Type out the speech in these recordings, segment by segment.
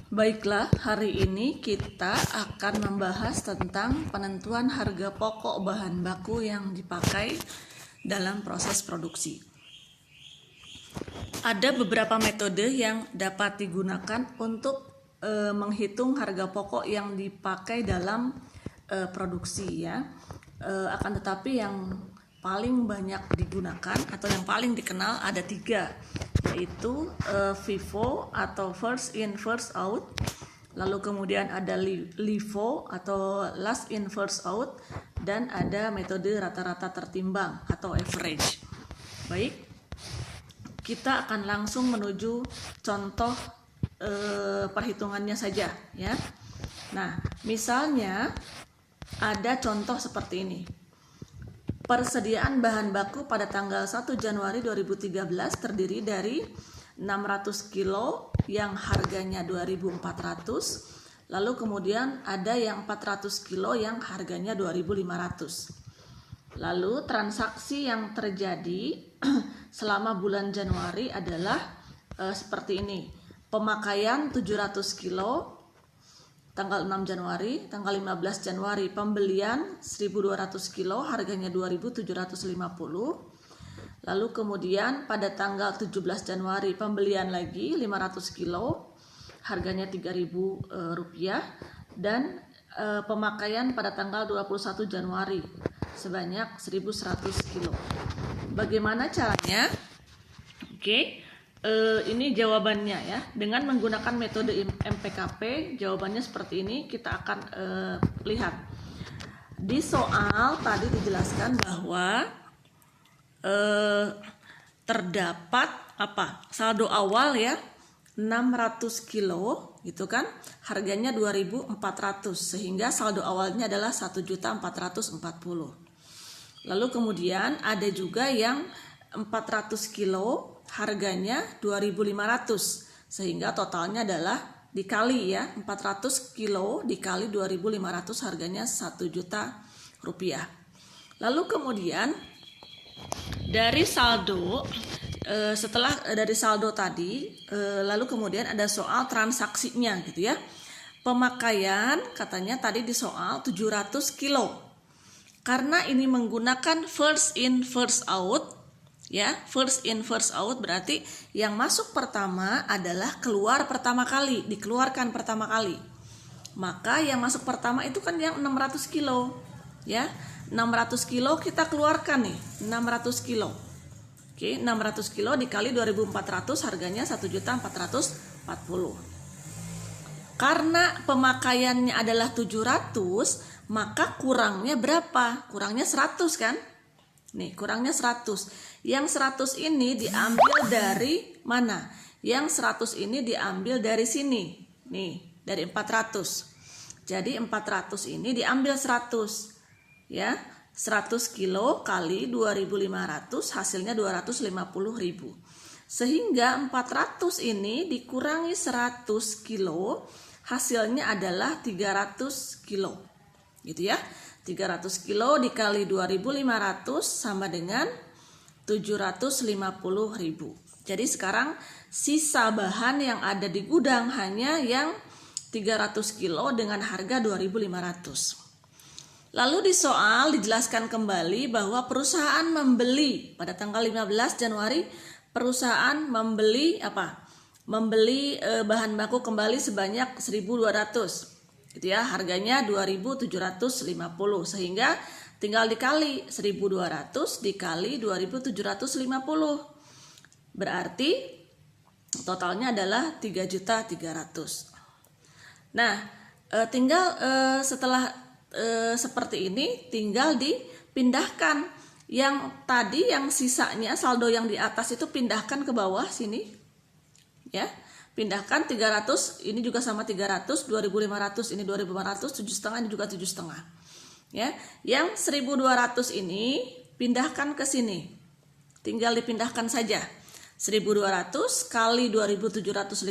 Baiklah, hari ini kita akan membahas tentang penentuan harga pokok bahan baku yang dipakai dalam proses produksi. Ada beberapa metode yang dapat digunakan untuk menghitung harga pokok yang dipakai dalam produksi ya. Akan tetapi yang paling banyak digunakan atau yang paling dikenal ada 3, yaitu FIFO atau first in first out, lalu kemudian ada LIFO atau last in first out, dan ada metode rata-rata tertimbang atau average. Baik, kita akan langsung menuju contoh perhitungannya saja ya. Nah, misalnya ada contoh seperti ini. Persediaan bahan baku pada tanggal 1 Januari 2013 terdiri dari 600 kilo yang harganya 2.400, lalu kemudian ada yang 400 kilo yang harganya 2.500. Lalu transaksi yang terjadi selama bulan Januari adalah seperti ini. Pemakaian 700 kilo tanggal 6 Januari, tanggal 15 Januari pembelian 1.200 kilo harganya 2.750. Lalu kemudian pada tanggal 17 Januari pembelian lagi 500 kilo harganya Rp3.000 dan pemakaian pada tanggal 21 Januari sebanyak 1.100 kilo. Bagaimana caranya? Oke. Ini jawabannya ya, dengan menggunakan metode MPKP. Jawabannya seperti ini. Kita akan lihat di soal tadi dijelaskan bahwa terdapat saldo awal ya 600 kilo gitu kan, harganya 2.400 sehingga saldo awalnya adalah 1.440. Lalu kemudian ada juga yang 400 kilo harganya 2.500 sehingga totalnya adalah dikali ya, 400 kilo dikali 2.500 harganya Rp1.000.000. Lalu kemudian dari saldo setelah dari saldo tadi lalu kemudian ada soal transaksinya gitu ya. Pemakaian katanya tadi di soal 700 kilo. Karena ini menggunakan first in first out ya, first in first out berarti yang masuk pertama adalah keluar pertama kali, dikeluarkan pertama kali. Maka yang masuk pertama itu kan yang 600 kilo ya. 600 kilo kita keluarkan nih, 600 kilo. Oke, 600 kilo dikali 2.400 harganya 1.440. Karena pemakaiannya adalah 700, maka kurangnya berapa? Kurangnya 100 kan? Nih, kurangnya 100. Yang 100 ini diambil dari mana? Yang 100 ini diambil dari sini. Nih, dari 400. Jadi 400 ini diambil 100. Ya, 100 kilo kali 2.500 hasilnya 250.000. Sehingga 400 ini dikurangi 100 kilo hasilnya adalah 300 kilo. Gitu ya. 300 kilo dikali 2.500 sama dengan 750.000. Jadi sekarang sisa bahan yang ada di gudang hanya yang 300 kilo dengan harga 2.500. Lalu di soal dijelaskan kembali bahwa perusahaan membeli pada tanggal 15 Januari perusahaan membeli Membeli bahan baku kembali sebanyak 1.200. Gitu ya, harganya 2.750 sehingga tinggal dikali 1.200 dikali 2.750 berarti totalnya adalah 3.300.000. Nah, tinggal setelah seperti ini tinggal dipindahkan yang tadi, yang sisanya saldo yang di atas itu pindahkan ke bawah sini ya. Pindahkan 300, ini juga sama 300, 2.500 ini 2.500, 7,5 ini juga 7,5. Ya, yang 1.200 ini pindahkan ke sini. Tinggal dipindahkan saja. 1.200 kali 2.750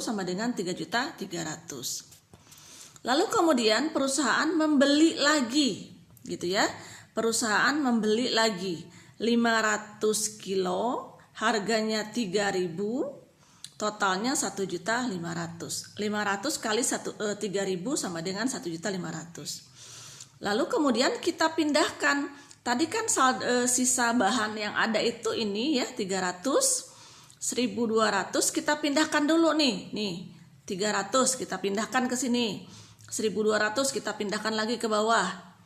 sama dengan 3.300.000. Lalu kemudian perusahaan membeli lagi, gitu ya. Perusahaan membeli lagi 500 kilo, harganya 3.000. Totalnya 1.500.000. 500 kali 3.000 sama dengan 1.500.000. Lalu kemudian kita pindahkan. Tadi kan sisa bahan yang ada itu ini ya 300, 1.200 kita pindahkan dulu nih. Nih 300 kita pindahkan ke sini. 1.200 kita pindahkan lagi ke bawah.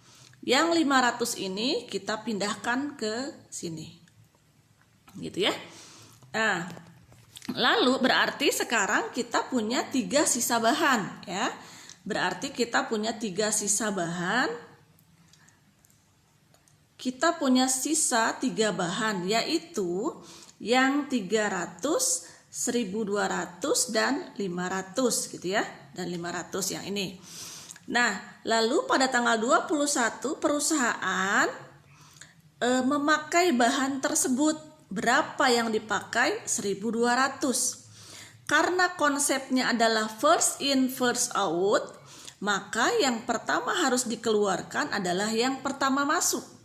Yang 500 ini kita pindahkan ke sini. Gitu ya. Nah, lalu berarti sekarang kita punya 3 sisa bahan ya. Berarti kita punya 3 sisa bahan. Kita punya sisa 3 bahan, yaitu yang 300, 1.200 dan 500 gitu ya. Dan 500 yang ini. Nah, lalu pada tanggal 21 perusahaan memakai bahan tersebut. Berapa yang dipakai? 1.200. Karena konsepnya adalah first in first out, maka yang pertama harus dikeluarkan adalah yang pertama masuk.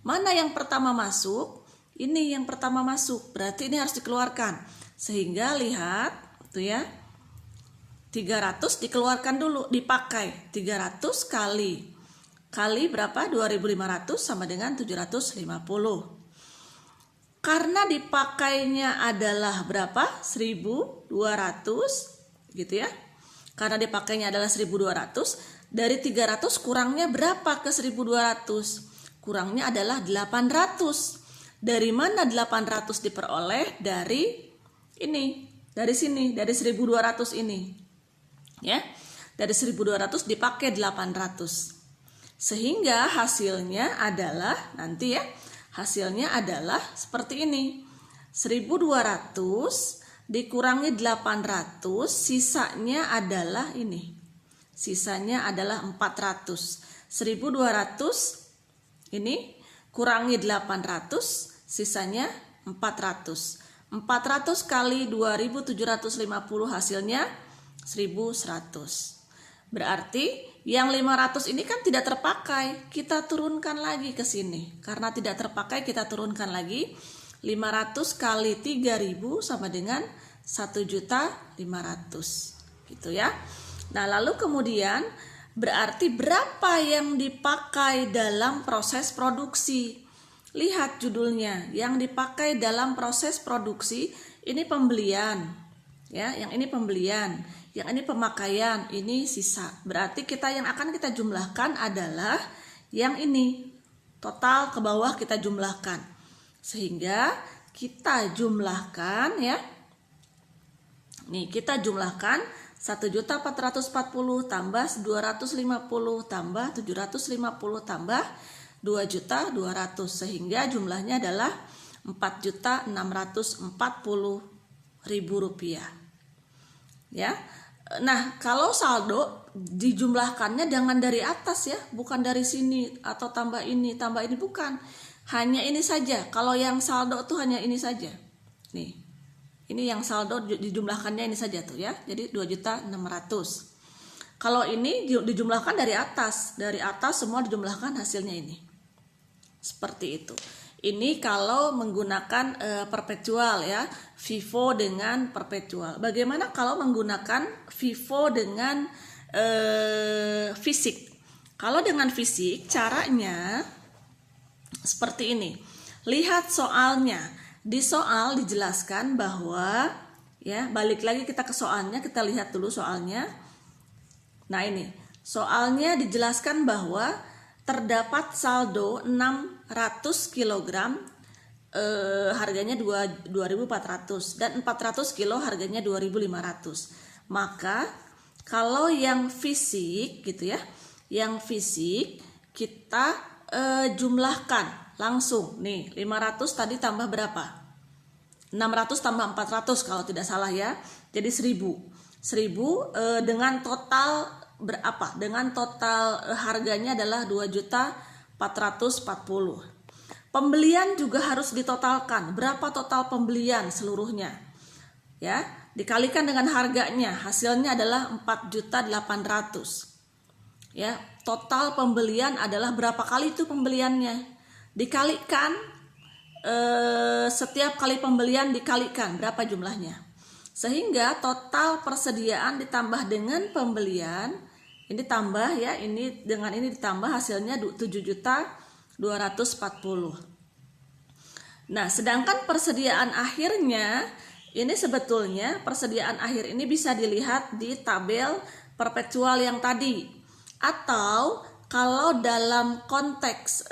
Mana yang pertama masuk? Ini yang pertama masuk, berarti ini harus dikeluarkan. Sehingga lihat tuh ya, 300 dikeluarkan dulu, dipakai 300 kali berapa? 2.500 sama dengan 750. Karena dipakainya adalah berapa? 1.200 gitu ya. Karena dipakainya adalah 1.200, dari 300 kurangnya berapa ke 1.200? Kurangnya adalah 800. Dari mana 800 diperoleh? Dari ini, dari sini, dari 1.200 ini. Ya. Dari 1.200 dipakai 800. Sehingga hasilnya adalah nanti ya, hasilnya adalah seperti ini. 1.200 dikurangi 800, sisanya adalah ini. Sisanya adalah 400. 1.200 ini kurangi 800, sisanya 400. 400 kali 2.750 hasilnya 1.100. Berarti yang 500 ini kan tidak terpakai, kita turunkan lagi ke sini. Karena tidak terpakai kita turunkan lagi. 500 kali 3.000 sama dengan 1.500.000 gitu ya. Nah, lalu kemudian berarti berapa yang dipakai dalam proses produksi? Lihat judulnya, yang dipakai dalam proses produksi ini pembelian. Ya, yang ini pembelian, yang ini pemakaian, ini sisa. Berarti kita yang akan kita jumlahkan adalah yang ini. Total ke bawah kita jumlahkan. Sehingga kita jumlahkan ya. Nih, kita jumlahkan 1.440 tambah 250 tambah 750 tambah 2.200.000 sehingga jumlahnya adalah 4.640.000 rupiah. Ya. Nah, kalau saldo dijumlahkannya jangan dari atas ya, bukan dari sini atau tambah ini bukan. Hanya ini saja. Kalau yang saldo tuh hanya ini saja. Nih. Ini yang saldo dijumlahkannya ini saja tuh ya. Jadi 2.600.000. Kalau ini dijumlahkan dari atas. Dari atas semua dijumlahkan hasilnya ini. Seperti itu. Ini kalau menggunakan perpetual ya, FIFO dengan perpetual. Bagaimana kalau menggunakan FIFO dengan fisik? Kalau dengan fisik caranya seperti ini. Lihat soalnya. Di soal dijelaskan bahwa ya, balik lagi kita ke soalnya, kita lihat dulu soalnya. Nah, ini. Soalnya dijelaskan bahwa terdapat saldo 600 kg harganya 2.400 dan 400 kg harganya 2.500. Maka kalau yang fisik gitu ya, yang fisik kita jumlahkan langsung. Nih, 500 tadi tambah berapa? 600 tambah 400 kalau tidak salah ya. Jadi 1.000. 1.000 dengan total berapa? Dengan total harganya adalah 2.440.000. Pembelian juga harus ditotalkan. Berapa total pembelian seluruhnya? Ya, dikalikan dengan harganya, hasilnya adalah 4.800.000. Ya, total pembelian adalah berapa kali itu pembeliannya? Dikalikan setiap kali pembelian dikalikan berapa jumlahnya? Sehingga total persediaan ditambah dengan pembelian, ini tambah ya, ini dengan ini ditambah hasilnya 7.240. Nah, sedangkan persediaan akhirnya ini sebetulnya persediaan akhir ini bisa dilihat di tabel perpetual yang tadi, atau kalau dalam konteks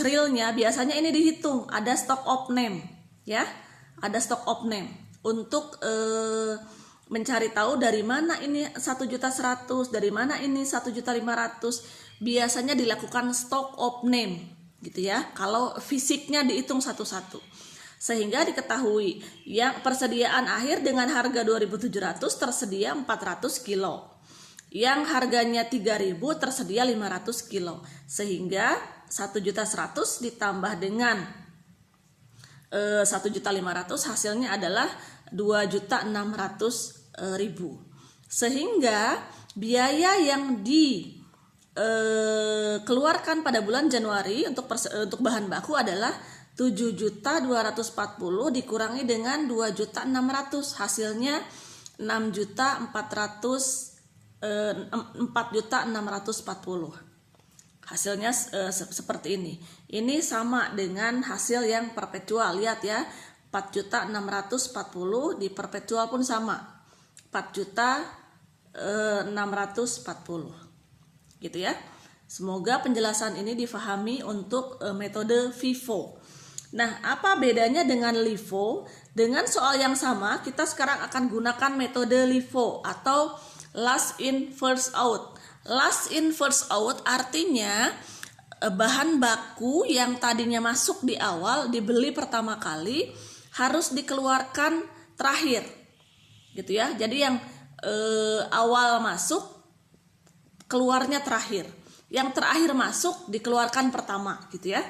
realnya biasanya ini dihitung, ada stock of name ya, ada stock of name untuk mencari tahu dari mana ini 1.100.000, dari mana ini 1.500.000. Biasanya dilakukan stock of name gitu ya, kalau fisiknya dihitung satu-satu, sehingga diketahui yang persediaan akhir dengan harga 2.700 tersedia 400 kilo, yang harganya 3.000 tersedia 500 kilo, sehingga 1.100.000 ditambah dengan 1.500.000 hasilnya adalah 2.600.000. Sehingga biaya yang dikeluarkan pada bulan Januari untuk bahan baku adalah 7.240 dikurangi dengan 2.600, hasilnya 4.640. Hasilnya seperti ini. Ini sama dengan hasil yang perpetual. Lihat ya, 4.640 di perpetual pun sama, 4.640 gitu ya. Semoga penjelasan ini difahami untuk metode FIFO. Nah, apa bedanya dengan LIFO? Dengan soal yang sama, kita sekarang akan gunakan metode LIFO atau last in first out. Last in first out artinya bahan baku yang tadinya masuk di awal, dibeli pertama kali, harus dikeluarkan terakhir gitu ya. Jadi yang awal masuk keluarnya terakhir, yang terakhir masuk dikeluarkan pertama gitu ya.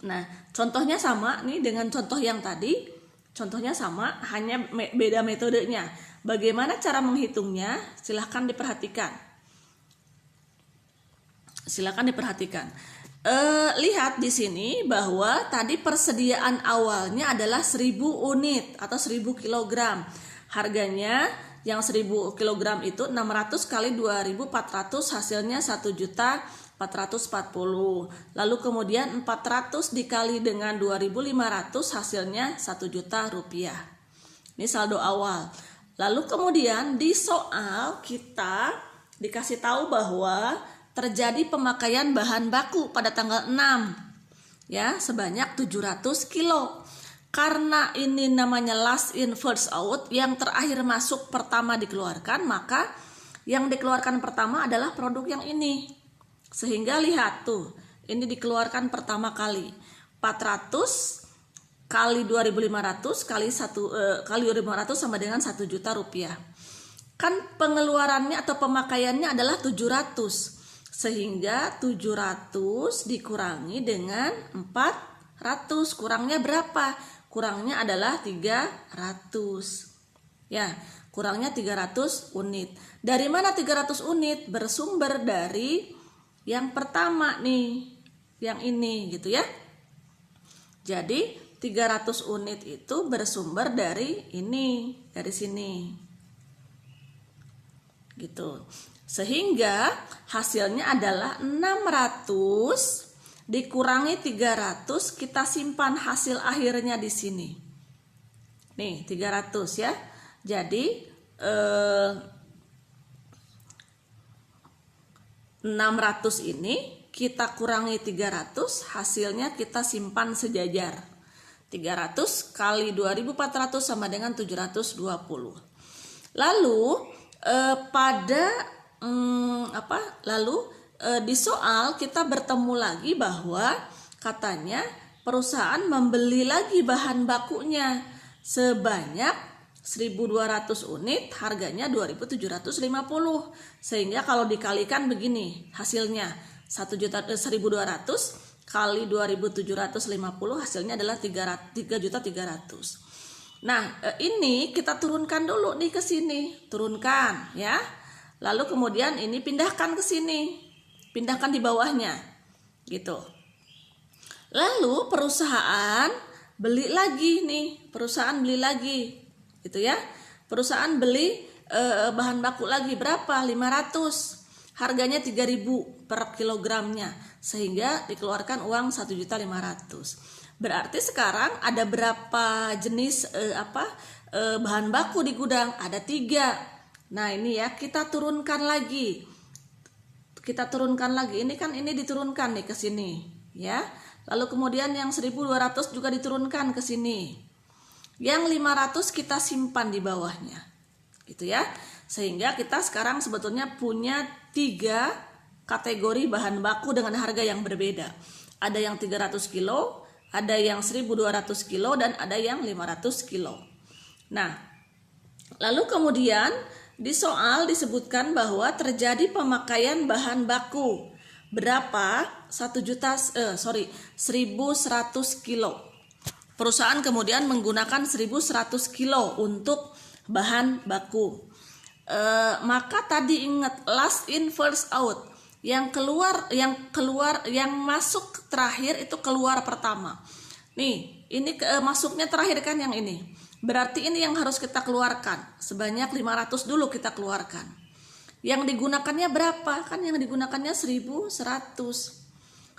Nah, contohnya sama nih dengan contoh yang tadi. Contohnya sama, hanya beda metodenya. Bagaimana cara menghitungnya? Silahkan diperhatikan. Lihat di sini bahwa tadi persediaan awalnya adalah 1.000 unit atau 1.000 kilogram. Harganya yang 1.000 kilogram itu 600 kali 2.400 hasilnya 1.440. Lalu kemudian 400 dikali dengan 2.500 hasilnya 1 juta rupiah. Ini saldo awal. Lalu kemudian di soal kita dikasih tahu bahwa terjadi pemakaian bahan baku pada tanggal 6 ya, sebanyak 700 kilo. Karena ini namanya last in first out, yang terakhir masuk pertama dikeluarkan, maka yang dikeluarkan pertama adalah produk yang ini. Sehingga lihat tuh, ini dikeluarkan pertama kali 400 kali 2.500 kali 2.500 sama dengan 1 juta rupiah. Kan pengeluarannya atau pemakaiannya adalah 700. Sehingga 700 dikurangi dengan 400, kurangnya berapa? Kurangnya adalah 300. Ya, kurangnya 300 unit. Dari mana 300 unit? Bersumber dari yang pertama nih, yang ini gitu ya. Jadi 300 unit itu bersumber dari ini, dari sini. Gitu. Sehingga hasilnya adalah 600 dikurangi 300, kita simpan hasil akhirnya di sini. Nih, 300 ya. Jadi 600 ini kita kurangi 300, hasilnya kita simpan sejajar. 300 kali 2.400 sama dengan 720. Lalu di soal kita bertemu lagi bahwa katanya perusahaan membeli lagi bahan bakunya sebanyak 1.200 unit, harganya 2.750. Sehingga kalau dikalikan begini hasilnya, 1.200 kali 2.750 hasilnya adalah 3.300.000. Nah, ini kita turunkan dulu nih ke sini, turunkan ya. Lalu kemudian ini pindahkan ke sini, pindahkan di bawahnya, gitu. Lalu perusahaan beli lagi nih, perusahaan beli lagi, gitu ya. Perusahaan beli bahan baku lagi berapa? 500. Harganya 3.000 per kilogramnya, sehingga dikeluarkan uang 1.500.000. Berarti sekarang ada berapa jenis bahan baku di gudang? Ada 3. Nah ini ya, kita turunkan lagi. Ini kan ini diturunkan nih ke sini, ya. Lalu kemudian yang 1.200 juga diturunkan ke sini. Yang 500 kita simpan di bawahnya, gitu ya. Sehingga kita sekarang sebetulnya punya 3 kategori bahan baku dengan harga yang berbeda. Ada yang 300 kilo, ada yang 1.200 kilo, dan ada yang 500 kilo. Nah, lalu kemudian di soal disebutkan bahwa terjadi pemakaian bahan baku berapa? 1.100 kilo. Perusahaan kemudian menggunakan 1.100 kilo untuk bahan baku. Maka tadi ingat last in first out. Yang masuk terakhir itu keluar pertama. Nih, ini masuknya terakhir kan yang ini. Berarti ini yang harus kita keluarkan. Sebanyak 500 dulu kita keluarkan. Yang digunakannya berapa? Kan yang digunakannya 1.100.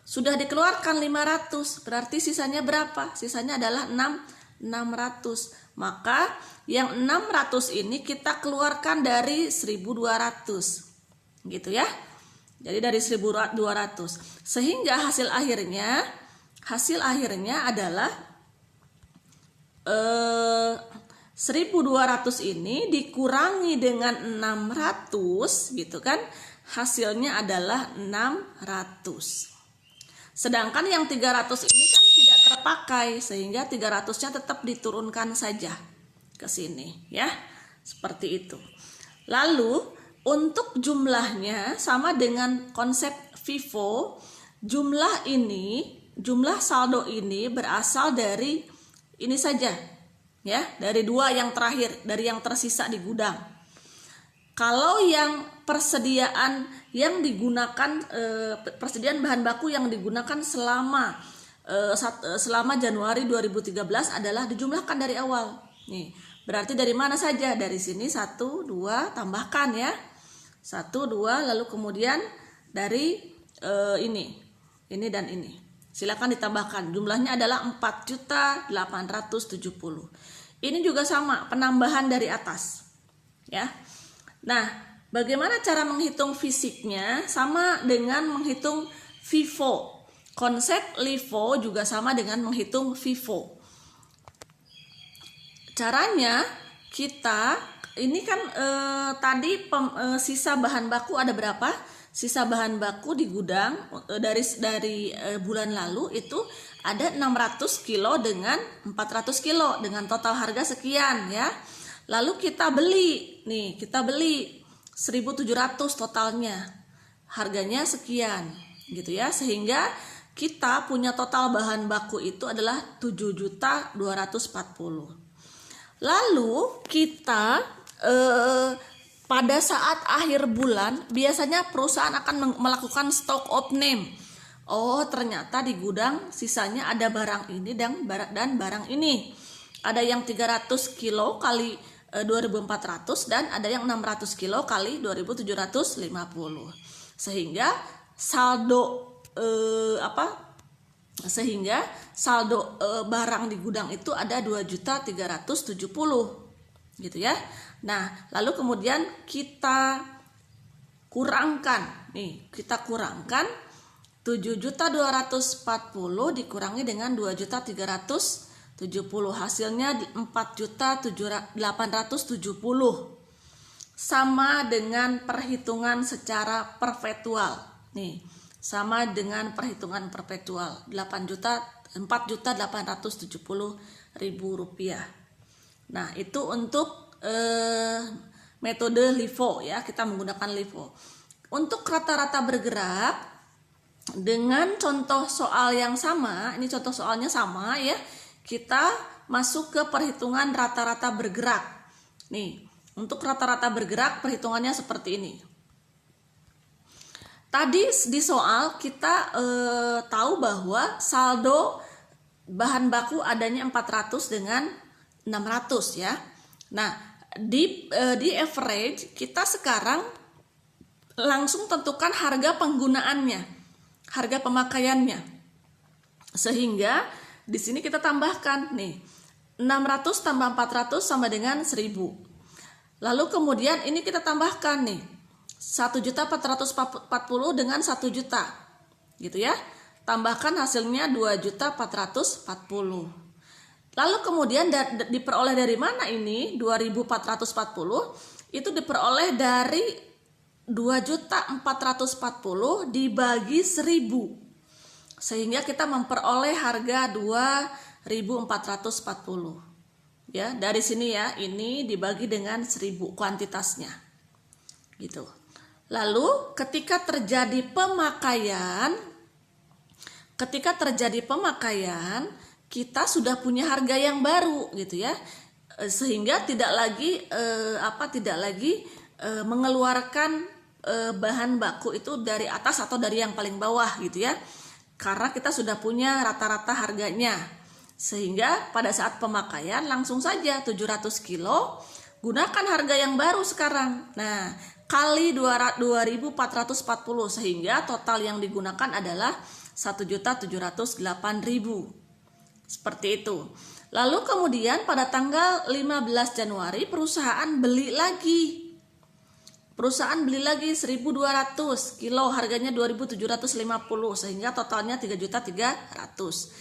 Sudah dikeluarkan 500. Berarti sisanya berapa? Sisanya adalah 600. Maka yang 600 ini kita keluarkan dari 1.200. Gitu ya. Jadi dari 1.200. Sehingga hasil akhirnya adalah 1.200 ini dikurangi dengan 600, gitu kan, hasilnya adalah 600. Sedangkan yang 300 ini kan tidak terpakai, sehingga 300-nya tetap diturunkan saja ke sini, ya. Seperti itu. Lalu untuk jumlahnya sama dengan konsep FIFO. Jumlah saldo ini berasal dari ini saja, ya, dari 2 yang terakhir, dari yang tersisa di gudang. Kalau yang persediaan bahan baku yang digunakan selama Januari 2013 adalah dijumlahkan dari awal. Nih, berarti dari mana saja? Dari sini 1, 2, tambahkan ya. 1, 2, lalu kemudian dari ini dan ini. Silakan ditambahkan. Jumlahnya adalah 4.870.000. Ini juga sama, penambahan dari atas. Ya. Nah, bagaimana cara menghitung fisiknya? Sama dengan menghitung FIFO. Konsep LIFO juga sama dengan menghitung FIFO. Caranya kita ini kan sisa bahan baku ada berapa? Sisa bahan baku di gudang dari bulan lalu itu ada 600 kilo dengan 400 kilo dengan total harga sekian ya. Lalu kita beli 1.700 totalnya, harganya sekian gitu ya, sehingga kita punya total bahan baku itu adalah 7.240. Lalu kita pada saat akhir bulan biasanya perusahaan akan melakukan stock opening. Oh, ternyata di gudang sisanya ada barang ini dan barang ini. Ada yang 300 kilo kali 2.400 dan ada yang 600 kilo kali 2.750. Sehingga saldo barang di gudang itu ada 2.370.000 gitu ya. Nah, lalu kemudian kita kurangkan 7.240 dikurangi dengan 2.370, hasilnya 4.870, sama dengan perhitungan secara perpetual. Nih, sama dengan perhitungan perpetual, 4.870.000 rupiah. Nah, itu untuk metode LIFO ya, kita menggunakan LIFO. Untuk rata-rata bergerak dengan contoh soal yang sama, ini contoh soalnya sama ya, kita masuk ke perhitungan rata-rata bergerak. Nih, untuk rata-rata bergerak perhitungannya seperti ini. Tadi di soal kita tahu bahwa saldo bahan baku adanya 400 dengan 600 ya. Nah, di average kita sekarang langsung tentukan harga penggunaannya, harga pemakaiannya. Sehingga di sini kita tambahkan nih 600 tambah 400 sama dengan 1000. Lalu kemudian ini kita tambahkan nih 1.440 dengan 1 juta. Gitu ya. Tambahkan hasilnya 2.440. Lalu kemudian diperoleh dari mana ini? 2.440 itu diperoleh dari 2.440 dibagi 1000. Sehingga kita memperoleh harga 2.440. Ya, dari sini ya, ini dibagi dengan 1000 kuantitasnya. Gitu. Lalu ketika terjadi pemakaian, kita sudah punya harga yang baru gitu ya. Sehingga tidak lagi mengeluarkan bahan baku itu dari atas atau dari yang paling bawah gitu ya. Karena kita sudah punya rata-rata harganya. Sehingga pada saat pemakaian langsung saja 700 kilo gunakan harga yang baru sekarang. Nah, kali 2.440 sehingga total yang digunakan adalah 1.708.000. Seperti itu. Lalu kemudian pada tanggal 15 Januari perusahaan beli lagi 1.200 kilo, harganya 2.750 sehingga totalnya 3.300.000.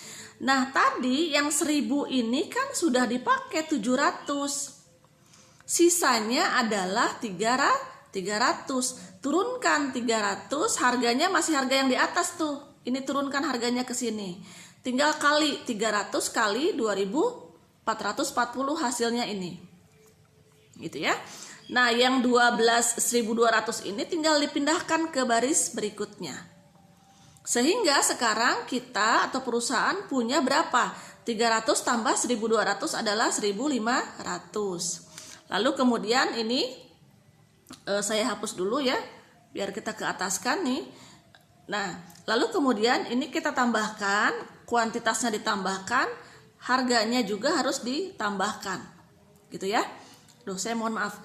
Nah, tadi yang 1.000 ini kan sudah dipakai 700. Sisanya adalah 300. Turunkan 300, harganya masih harga yang di atas tuh. Ini turunkan harganya ke sini. Tinggal kali 300 kali 2.440 hasilnya ini. Gitu ya. Nah, yang 1.200 ini tinggal dipindahkan ke baris berikutnya. Sehingga sekarang kita atau perusahaan punya berapa? 300 tambah 1.200 adalah 1.500. Lalu kemudian ini saya hapus dulu ya, biar kita ke ataskan nih. Nah, lalu kemudian ini kita tambahkan, kuantitasnya ditambahkan, harganya juga harus ditambahkan. Gitu ya. Duh, saya mohon maaf.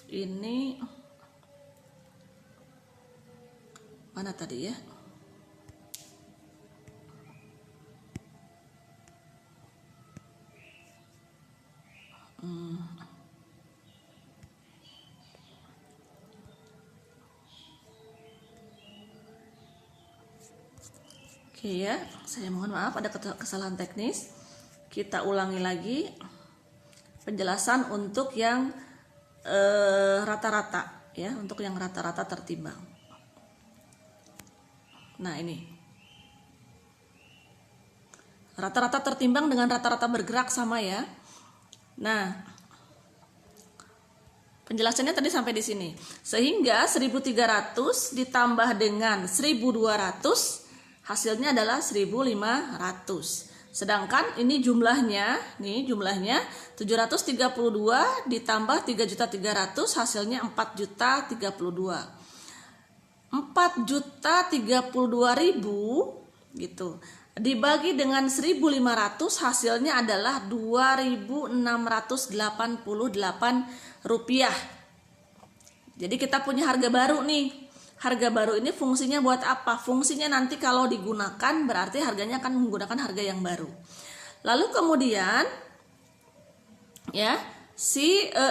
Ini mana tadi ya? Oke ya, saya mohon maaf ada kesalahan teknis. Kita ulangi lagi penjelasan untuk yang rata-rata ya, untuk yang rata-rata tertimbang. Nah, ini rata-rata tertimbang dengan rata-rata bergerak sama ya. Nah, penjelasannya tadi sampai di sini. Sehingga 1.300 ditambah dengan 1.200 hasilnya adalah 1.500. Sedangkan ini jumlahnya 732 ditambah 3.300 hasilnya 4.032. 4.032.000 gitu. Dibagi dengan 1.500 hasilnya adalah 2.688 rupiah. Jadi kita punya harga baru nih. Harga baru ini fungsinya buat apa? Fungsinya nanti kalau digunakan berarti harganya akan menggunakan harga yang baru. Lalu kemudian ya,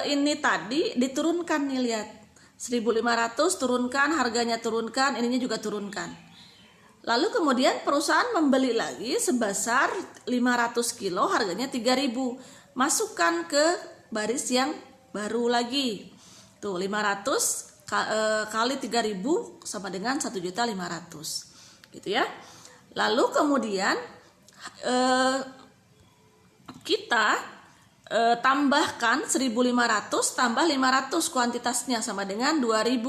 ini tadi diturunkan nih, lihat. 1.500 turunkan, harganya turunkan, ininya juga turunkan. Lalu kemudian perusahaan membeli lagi sebesar 500 kilo, harganya 3.000. Masukkan ke baris yang baru lagi. Tuh, 500 kali 3.000 sama dengan 1.500.000 gitu ya. Lalu kemudian kita tambahkan 1.500 tambah 500 kuantitasnya sama dengan 2.000.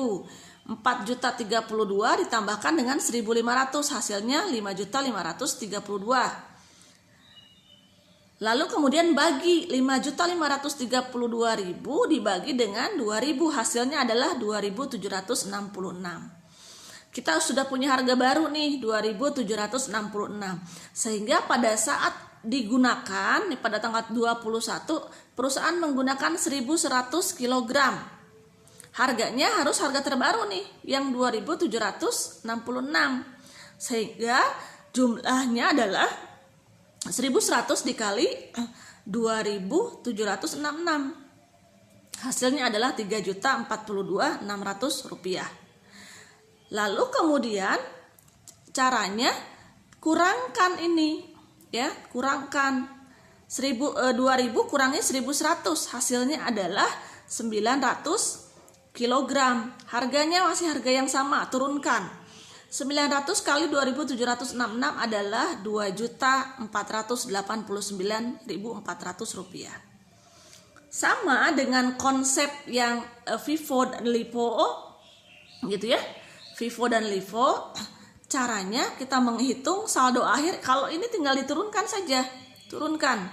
4.032 ditambahkan dengan 1.500 hasilnya 5.532. Lalu kemudian bagi 5.532.000 dibagi dengan 2.000 hasilnya adalah 2.766. kita sudah punya harga baru nih 2.766. Sehingga pada saat digunakan pada tanggal 21 perusahaan menggunakan 1.100 kg. Harganya harus harga terbaru nih yang 2.766. Sehingga jumlahnya adalah 1.100 dikali 2.766. Hasilnya adalah Rp3.042.600. Lalu kemudian caranya kurangkan ini ya, kurangkan 2.000 kurangi 1.100, hasilnya adalah 900 kg. Harganya masih harga yang sama, turunkan. 900 kali 2.766 adalah Rp2.489.400. Sama dengan konsep yang FIFO dan LIFO gitu ya. FIFO dan LIFO, caranya kita menghitung saldo akhir. Kalau ini tinggal diturunkan saja, turunkan.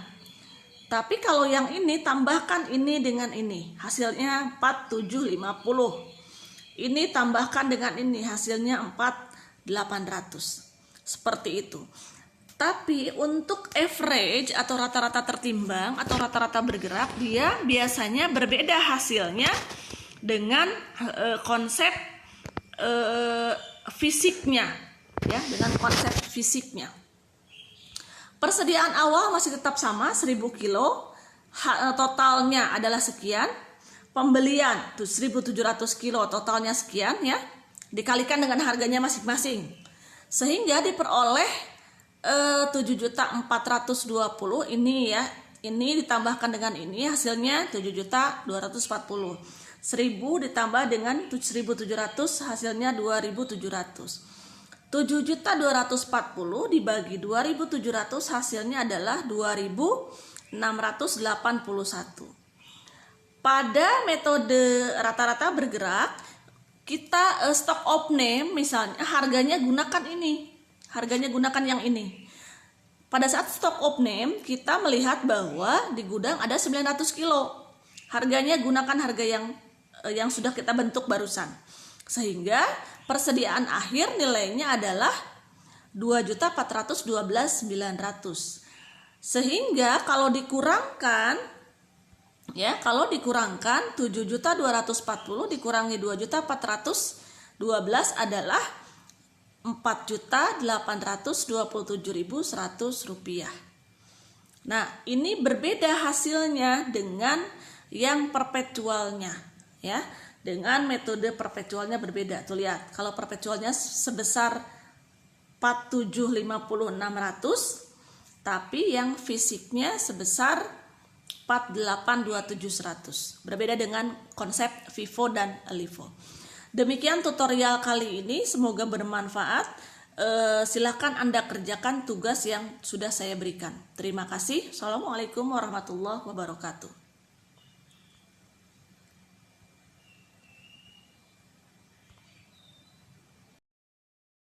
Tapi kalau yang ini tambahkan ini dengan ini, hasilnya 4.750. Ini tambahkan dengan ini, hasilnya 4.800. Seperti itu. Tapi untuk average atau rata-rata tertimbang atau rata-rata bergerak, dia biasanya berbeda hasilnya dengan konsep fisiknya ya, dengan konsep fisiknya. Persediaan awal masih tetap sama 1.000 kilo, totalnya adalah sekian. Pembelian tuh 1.700 kilo, totalnya sekian ya, dikalikan dengan harganya masing-masing, sehingga diperoleh 7.420 ini ya. Ini ditambahkan dengan ini, hasilnya 7.240. 1.000 ditambah dengan 1.700, hasilnya 2.700. 7.240 dibagi 2.700, hasilnya adalah 2.681. Pada metode rata-rata bergerak, kita stock of name misalnya harganya gunakan ini. Harganya gunakan yang ini. Pada saat stock of name, kita melihat bahwa di gudang ada 900 kilo. Harganya gunakan harga yang sudah kita bentuk barusan. Sehingga persediaan akhir nilainya adalah 2.412.900. Sehingga kalau dikurangkan ya, kalau dikurangkan 7.240 dikurangi 2.412 adalah Rp4.827.100. Nah, ini berbeda hasilnya dengan yang perpetualnya ya. Dengan metode perpetualnya berbeda. Tuh lihat, kalau perpetualnya sebesar 4.750.600, tapi yang fisiknya sebesar 4.827.100. Berbeda dengan konsep FIFO dan LIFO. Demikian tutorial kali ini, semoga bermanfaat. Silakan Anda kerjakan tugas yang sudah saya berikan. Terima kasih. Assalamualaikum warahmatullahi wabarakatuh.